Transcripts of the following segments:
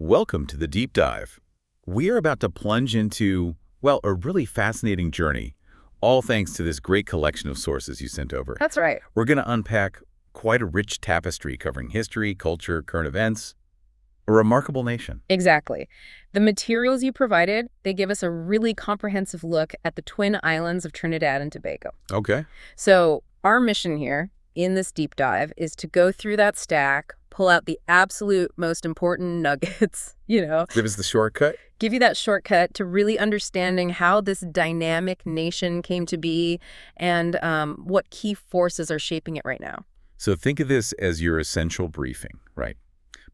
Welcome to the Deep Dive. We are about to plunge into, well, a really fascinating journey, all thanks to this great collection of sources you sent over. That's right. We're going to unpack quite a rich tapestry covering history, culture, current events, a remarkable nation. Exactly. The materials you provided, they give us a really comprehensive look at the twin islands of Trinidad and Tobago. Okay. So our mission here in this deep dive is to go through that stack, pull out the absolute most important nuggets, Give us the shortcut. give you that shortcut to really understanding how this dynamic nation came to be and what key forces are shaping it right now. So think of this as your essential briefing, right?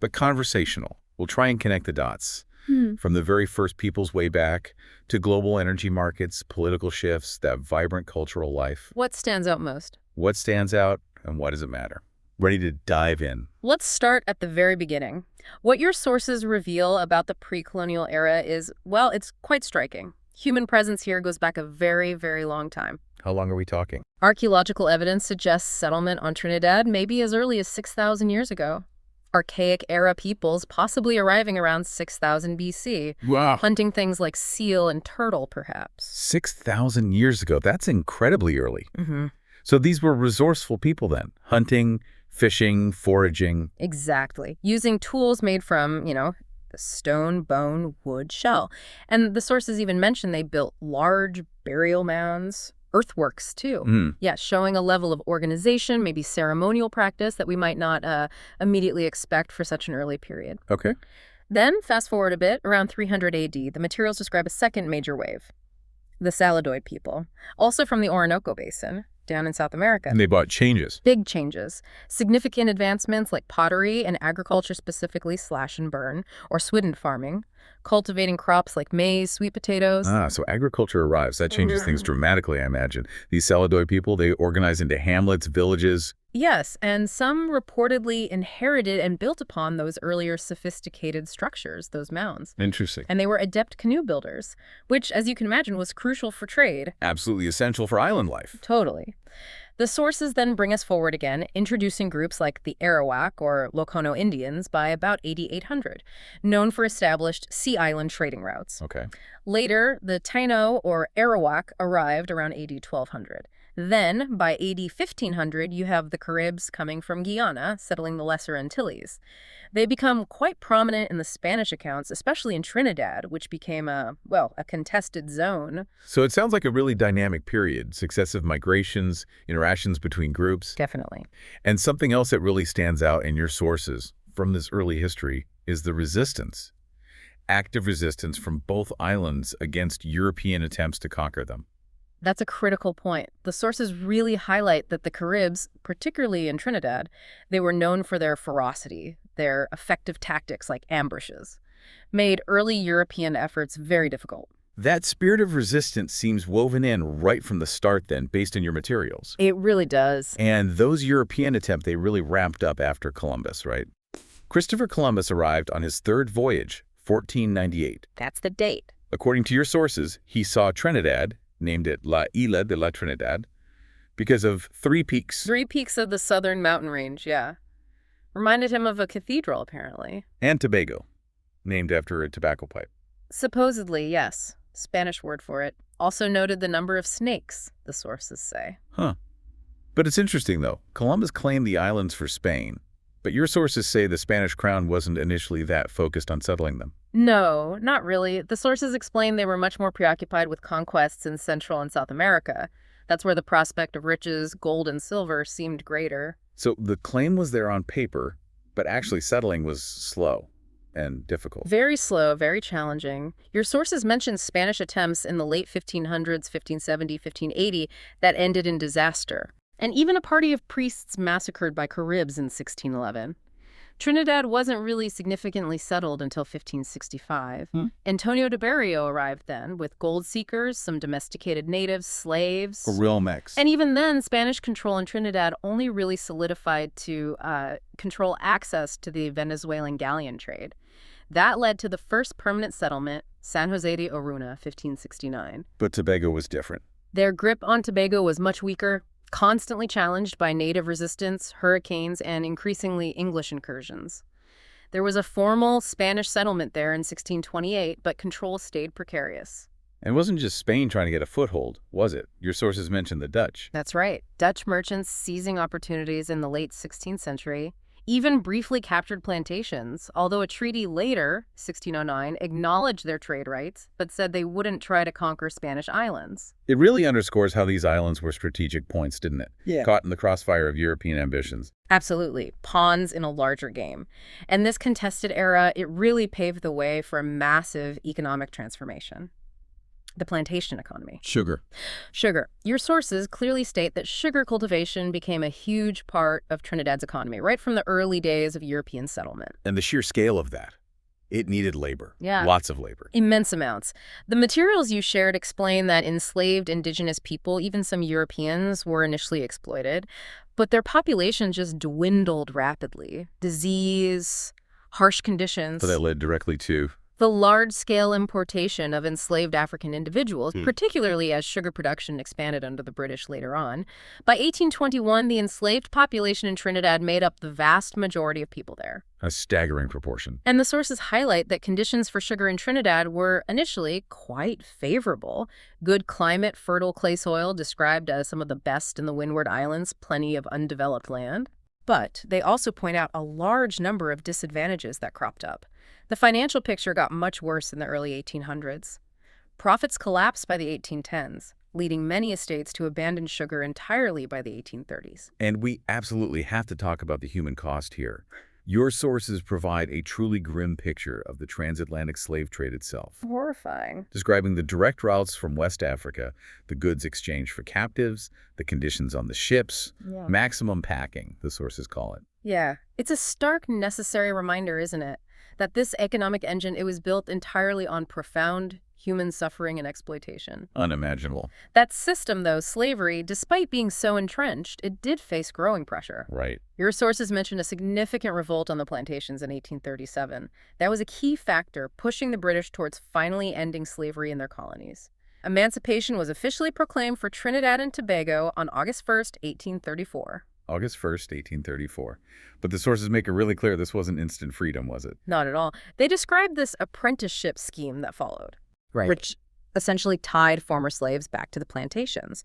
But conversational. We'll try and connect the dots. From the very first peoples way back to global energy markets, political shifts, that vibrant cultural life. What stands out most? What stands out and what does it matter? Ready to dive in. Let's start at the very beginning. What your sources reveal about the pre-colonial era is, well, it's quite striking. Human presence here goes back a very, very long time. How long are we talking? Archaeological evidence suggests settlement on Trinidad maybe as early as 6,000 years ago. Archaic era peoples possibly arriving around 6,000 BC, Wow. hunting things like seal and turtle, perhaps. 6,000 years ago. That's incredibly early. Mm-hmm. So these were resourceful people then. Hunting, fishing, foraging. Exactly. Using tools made from, the stone, bone, wood, shell. And the sources even mention they built large burial mounds, earthworks too. Yeah, showing a level of organization, maybe ceremonial practice that we might not immediately expect for such an early period. Okay. Then, fast forward a bit, around 300 AD, the materials describe a second major wave, the Saladoid people, also from the Orinoco Basin, down in South America. And they brought changes. Big changes. Significant advancements like pottery and agriculture, specifically slash and burn, or swidden farming, cultivating crops like maize, sweet potatoes. So agriculture arrives. That changes things dramatically, I imagine. These Saladoid people, they organize into hamlets, villages. Yes, and some reportedly inherited and built upon those earlier sophisticated structures, those mounds. Interesting. And they were adept canoe builders, which, as you can imagine, was crucial for trade. Absolutely essential for island life. Totally. The sources then bring us forward again, introducing groups like the Arawak or Locono Indians by about 8800, known for established sea island trading routes. Okay. Later, the Taino or Arawak arrived around AD 1200. Then, by AD 1500, you have the Caribs coming from Guyana, settling the Lesser Antilles. They become quite prominent in the Spanish accounts, especially in Trinidad, which became a contested zone. So it sounds like a really dynamic period, successive migrations, interactions between groups. Definitely. And something else that really stands out in your sources from this early history is the resistance. Active resistance from both islands against European attempts to conquer them. That's a critical point. The sources really highlight that the Caribs, particularly in Trinidad, they were known for their ferocity, their effective tactics like ambushes, made early European efforts very difficult. That spirit of resistance seems woven in right from the start then, based on your materials. It really does. And those European attempts, they really ramped up after Columbus, right? Christopher Columbus arrived on his third voyage, 1498. That's the date. According to your sources, he saw Trinidad, named it La Isla de la Trinidad, because of three peaks. 3 peaks of the southern mountain range, yeah. Reminded him of a cathedral, apparently. And Tobago, named after a tobacco pipe. Supposedly, yes. Spanish word for it. Also noted the number of snakes, the sources say. Huh. But it's interesting, though. Columbus claimed the islands for Spain, but your sources say the Spanish crown wasn't initially that focused on settling them. No, not really. The sources explain they were much more preoccupied with conquests in Central and South America. That's where the prospect of riches, gold and silver, seemed greater. So the claim was there on paper, but actually settling was slow and difficult. Very slow, very challenging. Your sources mention Spanish attempts in the late 1500s, 1570, 1580, that ended in disaster. And even a party of priests massacred by Caribs in 1611. Trinidad wasn't really significantly settled until 1565. Antonio de Berrio arrived then with gold seekers, some domesticated natives, slaves. A real mix. And even then, Spanish control in Trinidad only really solidified to control access to the Venezuelan galleon trade. That led to the first permanent settlement, San Jose de Oruna, 1569. But Tobago was different. Their grip on Tobago was much weaker, constantly challenged by native resistance, hurricanes, and increasingly English incursions. There was a formal Spanish settlement there in 1628, but control stayed precarious. And it wasn't just Spain trying to get a foothold, was it? Your sources mentioned the Dutch. That's right. Dutch merchants seizing opportunities in the late 16th century even briefly captured plantations, although a treaty later, 1609, acknowledged their trade rights, but said they wouldn't try to conquer Spanish islands. It really underscores how these islands were strategic points, didn't it? Yeah. Caught in the crossfire of European ambitions. Absolutely. Pawns in a larger game. And this contested era, it really paved the way for a massive economic transformation. The plantation economy. Sugar. Sugar. Your sources clearly state that sugar cultivation became a huge part of Trinidad's economy, right from the early days of European settlement. And the sheer scale of that. It needed labor. Yeah. Lots of labor. Immense amounts. The materials you shared explain that enslaved indigenous people, even some Europeans, were initially exploited, but their population just dwindled rapidly. Disease, harsh conditions. So that led directly to the large-scale importation of enslaved African individuals, particularly as sugar production expanded under the British later on. By 1821, the enslaved population in Trinidad made up the vast majority of people there. a staggering proportion. And the sources highlight that conditions for sugar in Trinidad were initially quite favorable. Good climate, fertile clay soil described as some of the best in the Windward Islands, plenty of undeveloped land. But they also point out a large number of disadvantages that cropped up. The financial picture got much worse in the early 1800s. Profits collapsed by the 1810s, leading many estates to abandon sugar entirely by the 1830s. And we absolutely have to talk about the human cost here. Your sources provide a truly grim picture of the transatlantic slave trade itself, Horrifying. describing the direct routes from West Africa, the goods exchanged for captives, the conditions on the ships, Yeah. maximum packing, the sources call it. Yeah. It's a stark, necessary reminder, isn't it? That this economic engine, it was built entirely on profound human suffering and exploitation. Unimaginable. That system, though, slavery, despite being so entrenched, it did face growing pressure. Right. Your sources mention a significant revolt on the plantations in 1837. That was a key factor pushing the British towards finally ending slavery in their colonies. Emancipation was officially proclaimed for Trinidad and Tobago on August 1st, 1834. August 1st, 1834. But the sources make it really clear this wasn't instant freedom, was it? Not at all. They described this apprenticeship scheme that followed. Right. Which essentially tied former slaves back to the plantations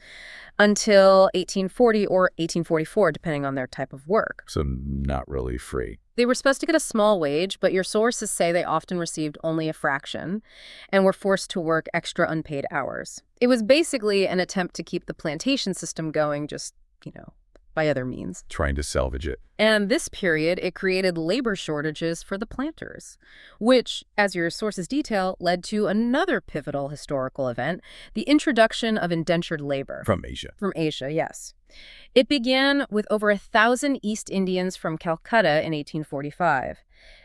until 1840 or 1844, depending on their type of work. So not really free. They were supposed to get a small wage, but your sources say they often received only a fraction and were forced to work extra unpaid hours. It was basically an attempt to keep the plantation system going just, by other means. Trying to salvage it. And this period, it created labor shortages for the planters, which, as your sources detail, led to another pivotal historical event, the introduction of indentured labor. From Asia. From Asia, yes. It began with over 1,000 East Indians from Calcutta in 1845.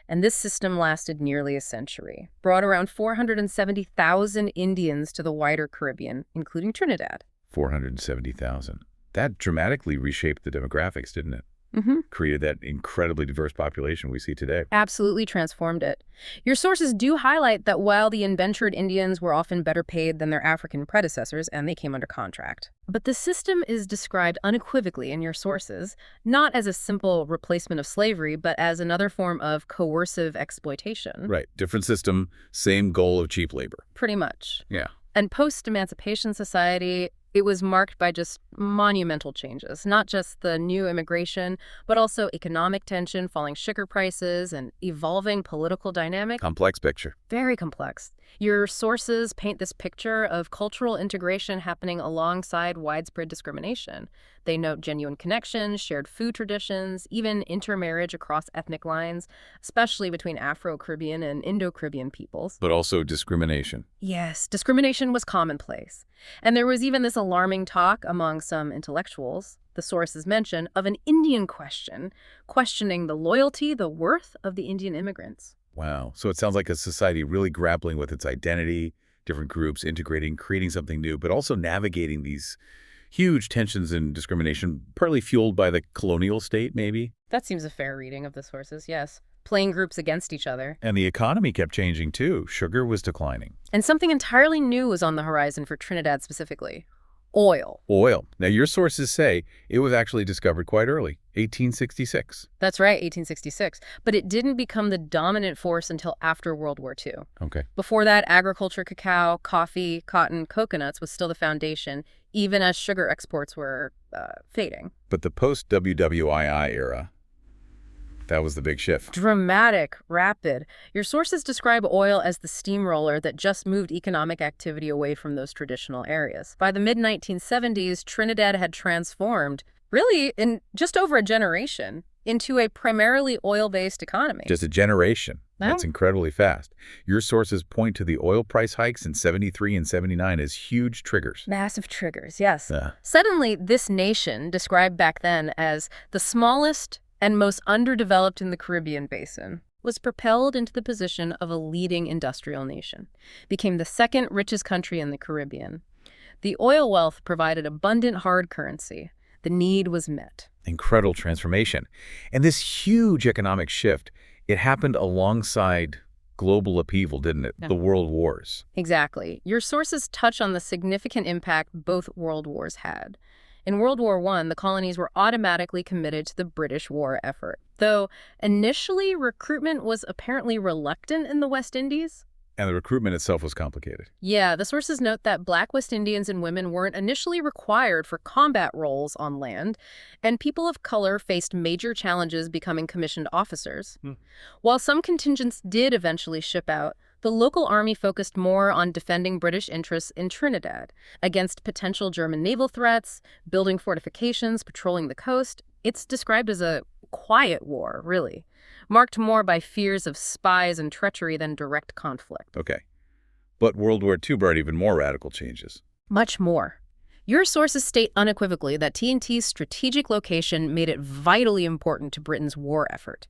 And this system lasted nearly a century, brought around 470,000 Indians to the wider Caribbean, including Trinidad. 470,000. That dramatically reshaped the demographics, didn't it? Mm-hmm. Created that incredibly diverse population we see today. Absolutely transformed it. Your sources do highlight that while the indentured Indians were often better paid than their African predecessors, and they came under contract. But the system is described unequivocally in your sources, not as a simple replacement of slavery, but as another form of coercive exploitation. Right. Different system, same goal of cheap labor. Pretty much. Yeah. And post-emancipation society, it was marked by just monumental changes, not just the new immigration, but also economic tension, falling sugar prices, and evolving political dynamics. Complex picture. Very complex. Your sources paint this picture of cultural integration happening alongside widespread discrimination. They note genuine connections, shared food traditions, even intermarriage across ethnic lines, especially between Afro-Caribbean and Indo-Caribbean peoples. But also discrimination. Yes, discrimination was commonplace. And there was even this alarming talk among some intellectuals, the sources mention, of an Indian question, questioning the loyalty, the worth of the Indian immigrants. Wow. So it sounds like a society really grappling with its identity, different groups integrating, creating something new, but also navigating these huge tensions and discrimination, partly fueled by the colonial state, maybe. That seems a fair reading of the sources, yes. Playing groups against each other. And the economy kept changing, too. Sugar was declining. And something entirely new was on the horizon for Trinidad specifically. Oil. Oil. Now, your sources say it was actually discovered quite early, 1866. That's right, 1866. But it didn't become the dominant force until after World War II. Okay. Before that, agriculture, cacao, coffee, cotton, coconuts was still the foundation, even as sugar exports were fading. But the post-WWII era, that was the big shift. Dramatic, rapid. Your sources describe oil as the steamroller that just moved economic activity away from those traditional areas. By the mid-1970s, Trinidad had transformed, really in just over a generation, into a primarily oil-based economy. Just a generation. That's incredibly fast. Your sources point to the oil price hikes in 73 and 79 as huge triggers. Massive triggers, yes. Suddenly, this nation, described back then as the smallest and most underdeveloped in the Caribbean basin, was propelled into the position of a leading industrial nation, became the second richest country in the Caribbean. The oil wealth provided abundant hard currency. The need was met. Incredible transformation. And this huge economic shift, it happened alongside global upheaval, didn't it? Yeah. The world wars. Exactly. Your sources touch on the significant impact both world wars had. In World War I, the colonies were automatically committed to the British war effort, though initially recruitment was apparently reluctant in the West Indies. And the recruitment itself was complicated. Yeah, the sources note that Black West Indians and women weren't initially required for combat roles on land, and people of color faced major challenges becoming commissioned officers. While some contingents did eventually ship out, the local army focused more on defending British interests in Trinidad against potential German naval threats, building fortifications, patrolling the coast. It's described as a quiet war, really, marked more by fears of spies and treachery than direct conflict. Okay. But World War II brought even more radical changes. Much more. Your sources state unequivocally that TNT's strategic location made it vitally important to Britain's war effort.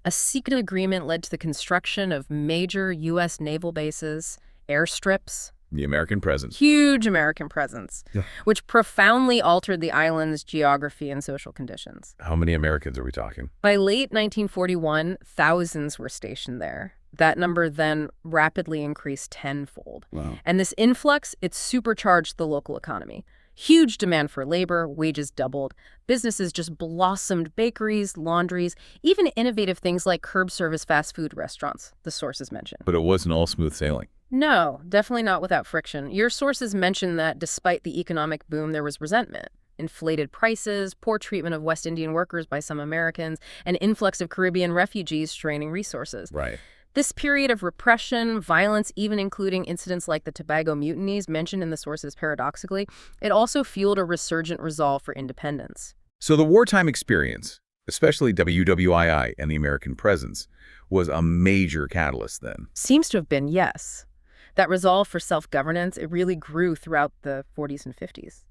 A secret agreement led to the construction of major U.S. naval bases, airstrips. The American presence. Huge American presence, which profoundly altered the island's geography and social conditions. How many Americans are we talking? By late 1941, thousands were stationed there. That number then rapidly increased tenfold. Wow. And this influx, it supercharged the local economy. Huge demand for labor, wages doubled, businesses just blossomed, bakeries, laundries, even innovative things like curb service fast food restaurants, the sources mention. But it wasn't all smooth sailing. No, definitely not without friction. Your sources mention that despite the economic boom, there was resentment. Inflated prices, poor treatment of West Indian workers by some Americans, an influx of Caribbean refugees straining resources. Right. This period of repression, violence, even including incidents like the Tobago mutinies mentioned in the sources paradoxically, it also fueled a resurgent resolve for independence. So the wartime experience, especially WWII and the American presence, was a major catalyst then. Seems to have been, yes. That resolve for self-governance, it really grew throughout the 40s and 50s.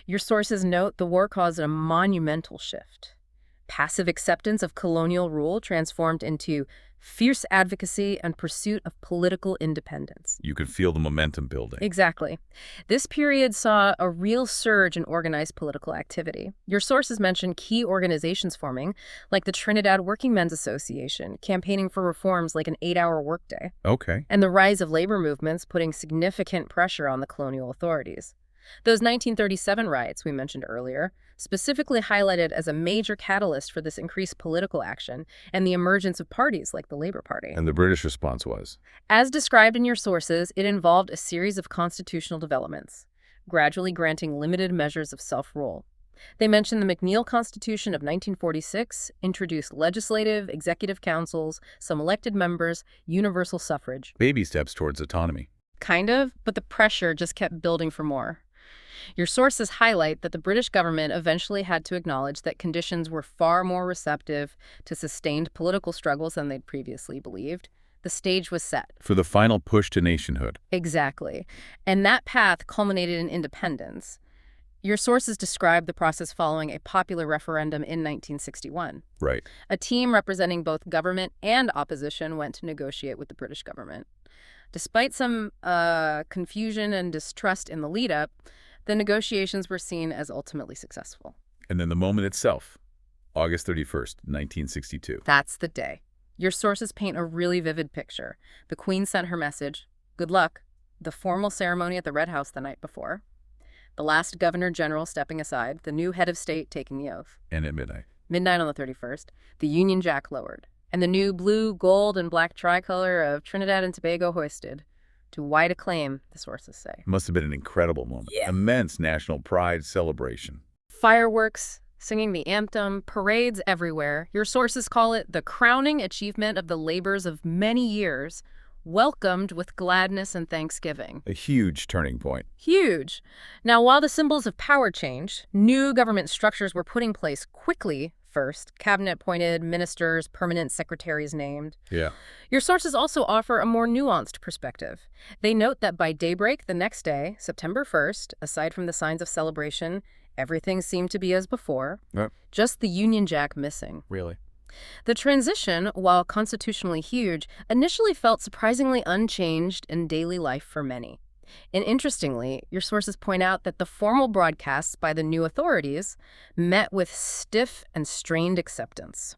Your sources note the war caused a monumental shift. Passive acceptance of colonial rule transformed into fierce advocacy and pursuit of political independence. You could feel the momentum building. Exactly. This period saw a real surge in organized political activity. Your sources mention key organizations forming, like the Trinidad Working Men's Association, campaigning for reforms like an 8-hour workday. Okay. And the rise of labor movements putting significant pressure on the colonial authorities. Those 1937 riots we mentioned earlier, specifically highlighted as a major catalyst for this increased political action and the emergence of parties like the Labour Party. And the British response was? As described in your sources, it involved a series of constitutional developments, gradually granting limited measures of self-rule. They mention the McNeill Constitution of 1946 introduced legislative, executive councils, some elected members, universal suffrage. Baby steps towards autonomy. Kind of, but the pressure just kept building for more. Your sources highlight that the British government eventually had to acknowledge that conditions were far more receptive to sustained political struggles than they'd previously believed. The stage was set. For the final push to nationhood. Exactly. And that path culminated in independence. Your sources describe the process following a popular referendum in 1961. Right. A team representing both government and opposition went to negotiate with the British government. Despite some confusion and distrust in the lead-up, the negotiations were seen as ultimately successful. And then the moment itself, August 31st, 1962. That's the day. Your sources paint a really vivid picture. The Queen sent her message, good luck, the formal ceremony at the Red House the night before. The last governor general stepping aside, the new head of state taking the oath. And at midnight. Midnight on the 31st, the Union Jack lowered, and the new blue, gold, and black tricolor of Trinidad and Tobago hoisted. To wide acclaim, the sources say. Must have been an incredible moment. Yeah. Immense national pride celebration. Fireworks, singing the anthem, parades everywhere. Your sources call it the crowning achievement of the labors of many years, welcomed with gladness and thanksgiving. A huge turning point. Huge. Now, while the symbols of power changed, new government structures were put in place quickly. First, cabinet-appointed ministers, permanent secretaries named. Yeah. Your sources also offer a more nuanced perspective. They note that by daybreak the next day, September 1st, aside from the signs of celebration, everything seemed to be as before, just the Union Jack missing. Really? The transition, while constitutionally huge, initially felt surprisingly unchanged in daily life for many. And interestingly, your sources point out that the formal broadcasts by the new authorities met with stiff and strained acceptance.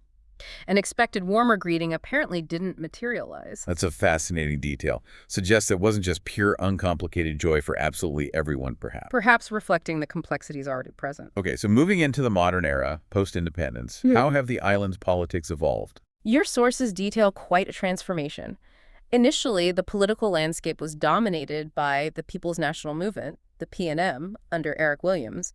An expected warmer greeting apparently didn't materialize. That's a fascinating detail. Suggests it wasn't just pure, uncomplicated joy for absolutely everyone, perhaps. Perhaps reflecting the complexities already present. Okay, so moving into the modern era, post-independence, how have the island's politics evolved? Your sources detail quite a transformation. Initially, the political landscape was dominated by the People's National Movement, the PNM, under Eric Williams.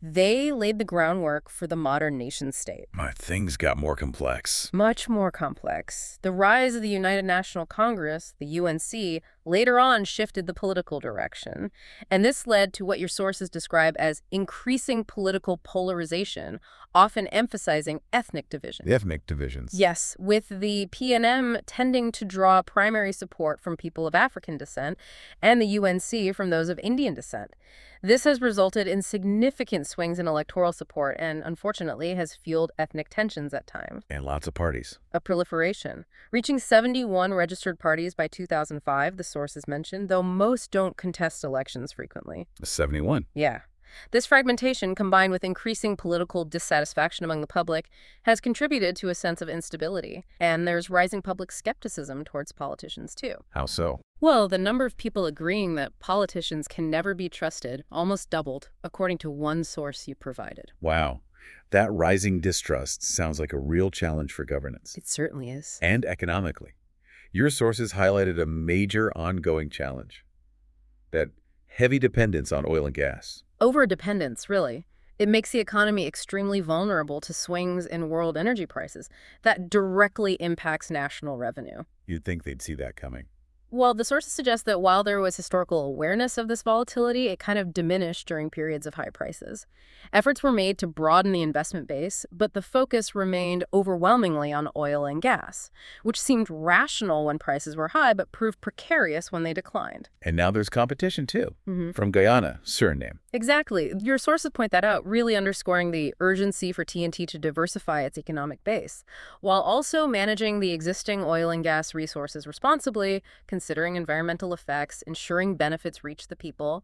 They laid the groundwork for the modern nation-state. Things got more complex. Much more complex. The rise of the United National Congress, the UNC, later on shifted the political direction. And this led to what your sources describe as increasing political polarization, often emphasizing ethnic division. The ethnic divisions. Yes, with the PNM tending to draw primary support from people of African descent and the UNC from those of Indian descent. This has resulted in significant swings in electoral support and, unfortunately, has fueled ethnic tensions at times. And lots of parties. A proliferation. Reaching 71 registered parties by 2005, the sources mentioned, though most don't contest elections frequently. 71. Yeah. This fragmentation, combined with increasing political dissatisfaction among the public, has contributed to a sense of instability. And there's rising public skepticism towards politicians, too. How so? Well, the number of people agreeing that politicians can never be trusted almost doubled, according to one source you provided. Wow. That rising distrust sounds like a real challenge for governance. It certainly is. And economically. Your sources highlighted a major ongoing challenge. That heavy dependence on oil and gas. Overdependence, really. It makes the economy extremely vulnerable to swings in world energy prices. That directly impacts national revenue. You'd think they'd see that coming. Well, the sources suggest that while there was historical awareness of this volatility, it kind of diminished during periods of high prices. Efforts were made to broaden the investment base, but the focus remained overwhelmingly on oil and gas, which seemed rational when prices were high, but proved precarious when they declined. And now there's competition, too, from Guyana, Suriname. Exactly. Your sources point that out, really underscoring the urgency for TNT to diversify its economic base, while also managing the existing oil and gas resources responsibly, considering environmental effects, ensuring benefits reach the people.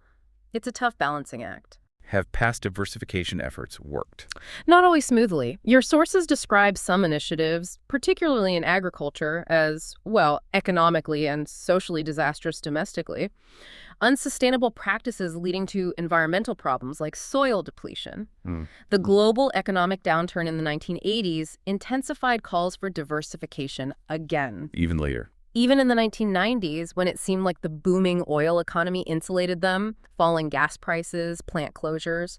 It's a tough balancing act. Have past diversification efforts worked? Not always smoothly. Your sources describe some initiatives, particularly in agriculture, as, well, economically and socially disastrous domestically. Unsustainable practices leading to environmental problems like soil depletion. The global economic downturn in the 1980s intensified calls for diversification again. Even later. Even in the 1990s, when it seemed like the booming oil economy insulated them, falling gas prices, plant closures,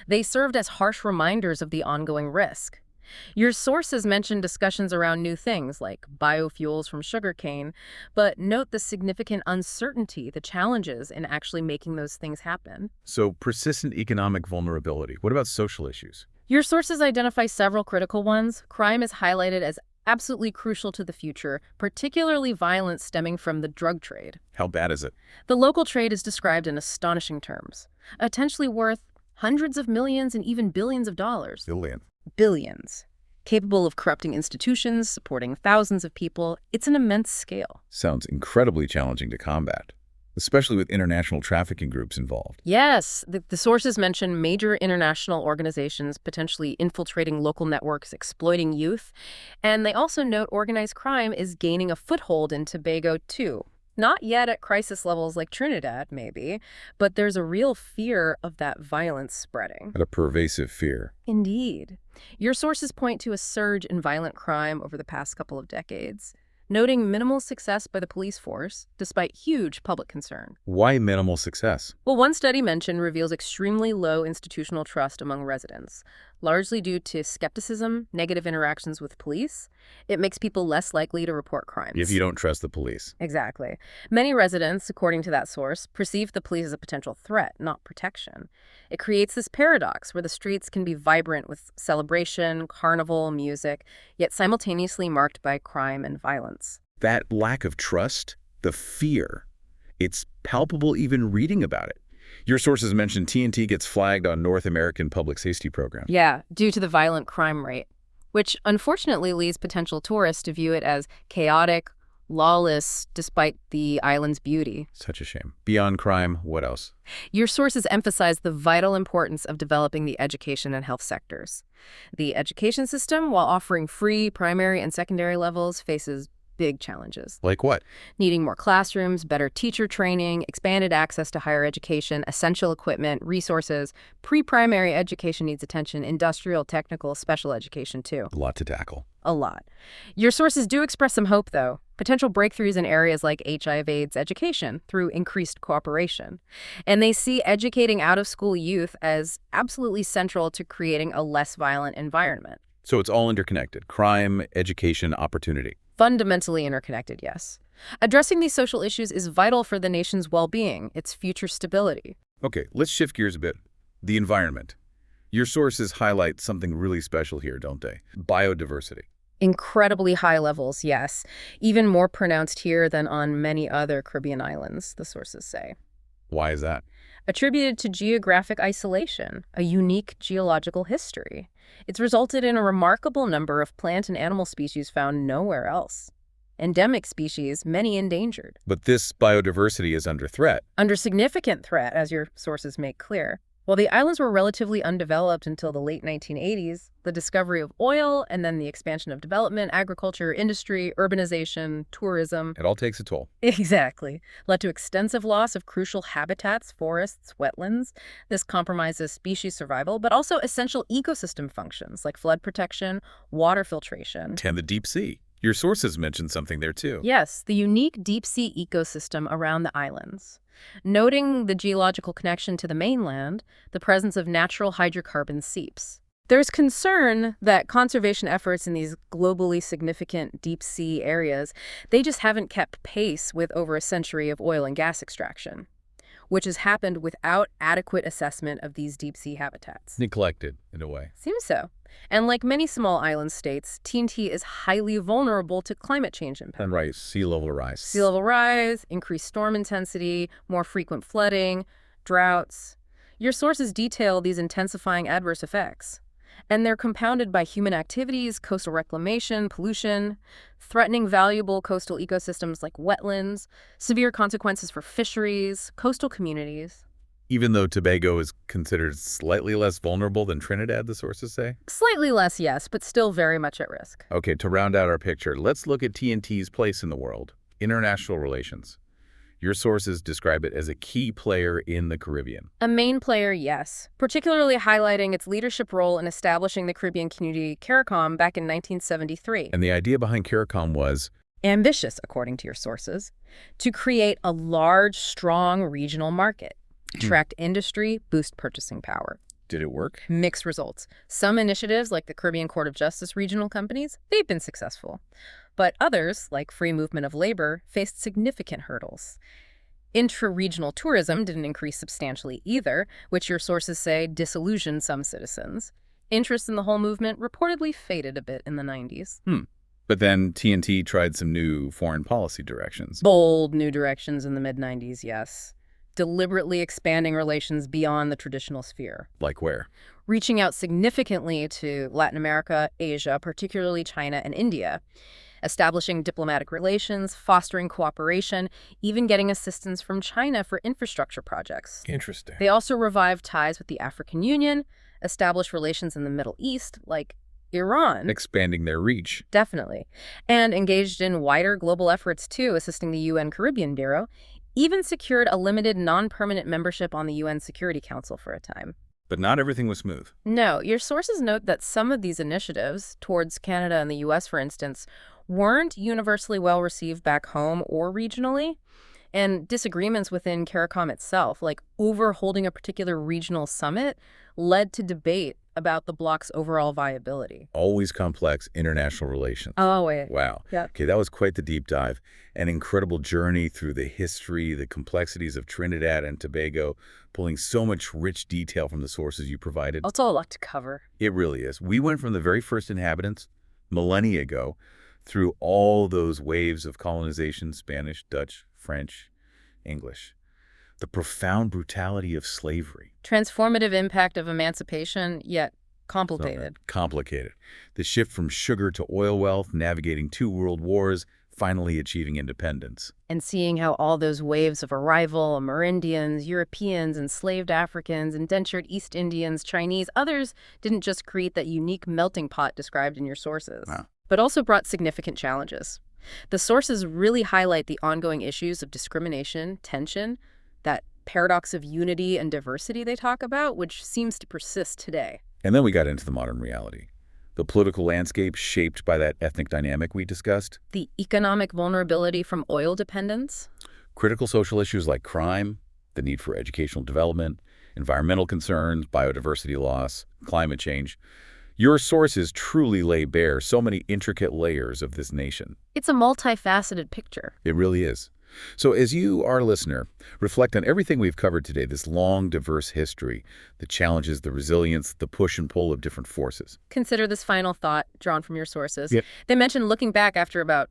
they served as harsh reminders of the ongoing risk. Your sources mention discussions around new things like biofuels from sugarcane, but note the significant uncertainty, the challenges in actually making those things happen. So persistent economic vulnerability. What about social issues? Your sources identify several critical ones. Crime is highlighted as absolutely crucial to the future, particularly violence stemming from the drug trade. How bad is it? The local trade is described in astonishing terms, potentially worth hundreds of millions and even billions of dollars. Billions. Capable of corrupting institutions, supporting thousands of people. It's an immense scale. Sounds incredibly challenging to combat, especially with international trafficking groups involved. Yes, the sources mention major international organizations potentially infiltrating local networks, exploiting youth, and they also note organized crime is gaining a foothold in Tobago, too. Not yet at crisis levels like Trinidad, maybe, but there's a real fear of that violence spreading. And a pervasive fear. Indeed. Your sources point to a surge in violent crime over the past couple of decades, noting minimal success by the police force, despite huge public concern. Why minimal success? Well, one study mentioned reveals extremely low institutional trust among residents, largely due to skepticism, negative interactions with police. It makes people less likely to report crimes. If you don't trust the police. Exactly. Many residents, according to that source, perceive the police as a potential threat, not protection. It creates this paradox where the streets can be vibrant with celebration, carnival, music, yet simultaneously marked by crime and violence. That lack of trust, the fear, it's palpable even reading about it. Your sources mentioned TNT gets flagged on North American public safety programs. Yeah, due to the violent crime rate, which unfortunately leads potential tourists to view it as chaotic, lawless, despite the island's beauty. Such a shame. Beyond crime, what else? Your sources emphasize the vital importance of developing the education and health sectors. The education system, while offering free primary and secondary levels, faces big challenges. Like what? Needing more classrooms, better teacher training, expanded access to higher education, essential equipment, resources. Pre-primary education needs attention, industrial, technical, special education too. A lot to tackle. A lot. Your sources do express some hope, though. Potential breakthroughs in areas like HIV/AIDS education through increased cooperation. And they see educating out-of-school youth as absolutely central to creating a less violent environment. So it's all interconnected. Crime, education, opportunity. Fundamentally interconnected, yes. Addressing these social issues is vital for the nation's well-being, its future stability. Okay, let's shift gears a bit. The environment. Your sources highlight something really special here, don't they? Biodiversity. Incredibly high levels, yes. Even more pronounced here than on many other Caribbean islands, the sources say. Why is that? Attributed to geographic isolation, a unique geological history. It's resulted in a remarkable number of plant and animal species found nowhere else. Endemic species, many endangered. But this biodiversity is under threat. Under significant threat, as your sources make clear. While the islands were relatively undeveloped until the late 1980s, the discovery of oil and then the expansion of development, agriculture, industry, urbanization, tourism. It all takes a toll. Exactly. Led to extensive loss of crucial habitats, forests, wetlands. This compromises species survival, but also essential ecosystem functions like flood protection, water filtration. And the deep sea. Your sources mentioned something there too. Yes, the unique deep-sea ecosystem around the islands. Noting the geological connection to the mainland, the presence of natural hydrocarbon seeps. There's concern that conservation efforts in these globally significant deep-sea areas, they just haven't kept pace with over a century of oil and gas extraction, which has happened without adequate assessment of these deep-sea habitats. Neglected, in a way. Seems so. And like many small island states, TNT is highly vulnerable to climate change impacts. And right, sea level rise. Sea level rise, increased storm intensity, more frequent flooding, droughts. Your sources detail these intensifying adverse effects. And they're compounded by human activities, coastal reclamation, pollution, threatening valuable coastal ecosystems like wetlands, severe consequences for fisheries, coastal communities. Even though Tobago is considered slightly less vulnerable than Trinidad, the sources say? Slightly less, yes, but still very much at risk. Okay, to round out our picture, let's look at TNT's place in the world. International relations. Your sources describe it as a key player in the Caribbean. A main player, yes, particularly highlighting its leadership role in establishing the Caribbean Community CARICOM back in 1973. And the idea behind CARICOM was ambitious, according to your sources, to create a large, strong regional market. Attract industry, boost purchasing power. Did it work? Mixed results. Some initiatives, like the Caribbean Court of Justice regional companies, they've been successful. But others, like free movement of labor, faced significant hurdles. Intra-regional tourism didn't increase substantially either, which your sources say disillusioned some citizens. Interest in the whole movement reportedly faded a bit in the 90s. But then TNT tried some new foreign policy directions. Bold new directions in the mid-90s, yes. Deliberately expanding relations beyond the traditional sphere. Like where? Reaching out significantly to Latin America, Asia, particularly China and India. Establishing diplomatic relations, fostering cooperation, even getting assistance from China for infrastructure projects. Interesting. They also revived ties with the African Union, established relations in the Middle East, like Iran. Expanding their reach. Definitely. And engaged in wider global efforts, too, assisting the UN Caribbean Bureau, even secured a limited non-permanent membership on the UN Security Council for a time. But not everything was smooth. No, your sources note that some of these initiatives, towards Canada and the US, for instance, weren't universally well received back home or regionally. And disagreements within CARICOM itself, like over holding a particular regional summit, led to debate about the bloc's overall viability. Always complex international relations. Oh, wait. Wow. Yep. Okay, that was quite the deep dive. An incredible journey through the history, the complexities of Trinidad and Tobago, pulling so much rich detail from the sources you provided. It's all a lot to cover. It really is. We went from the very first inhabitants, millennia ago, through all those waves of colonization, Spanish, Dutch, French, English. The profound brutality of slavery. Transformative impact of emancipation, yet complicated. Complicated. The shift from sugar to oil wealth, navigating 2 world wars, finally achieving independence. And seeing how all those waves of arrival, Amerindians, Europeans, enslaved Africans, indentured East Indians, Chinese, others didn't just create that unique melting pot described in your sources, but also brought significant challenges. The sources really highlight the ongoing issues of discrimination, tension, that paradox of unity and diversity they talk about, which seems to persist today. And then we got into the modern reality. The political landscape shaped by that ethnic dynamic we discussed. The economic vulnerability from oil dependence. Critical social issues like crime, the need for educational development, environmental concerns, biodiversity loss, climate change. Your sources truly lay bare so many intricate layers of this nation. It's a multifaceted picture. It really is. So as you, our listener, reflect on everything we've covered today, this long, diverse history, the challenges, the resilience, the push and pull of different forces. Consider this final thought drawn from your sources. Yep. They mentioned looking back after about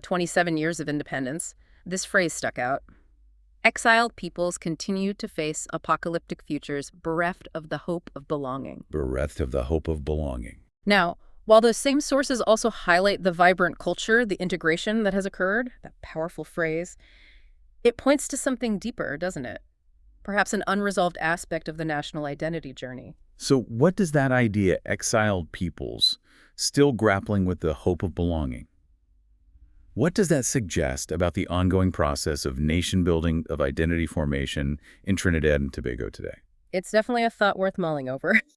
27 years of independence. This phrase stuck out. Exiled peoples continue to face apocalyptic futures bereft of the hope of belonging. Bereft of the hope of belonging. Now, while those same sources also highlight the vibrant culture, the integration that has occurred, that powerful phrase, it points to something deeper, doesn't it? Perhaps an unresolved aspect of the national identity journey. So what does that idea, exiled peoples, still grappling with the hope of belonging? What does that suggest about the ongoing process of nation building, of identity formation in Trinidad and Tobago today? It's definitely a thought worth mulling over.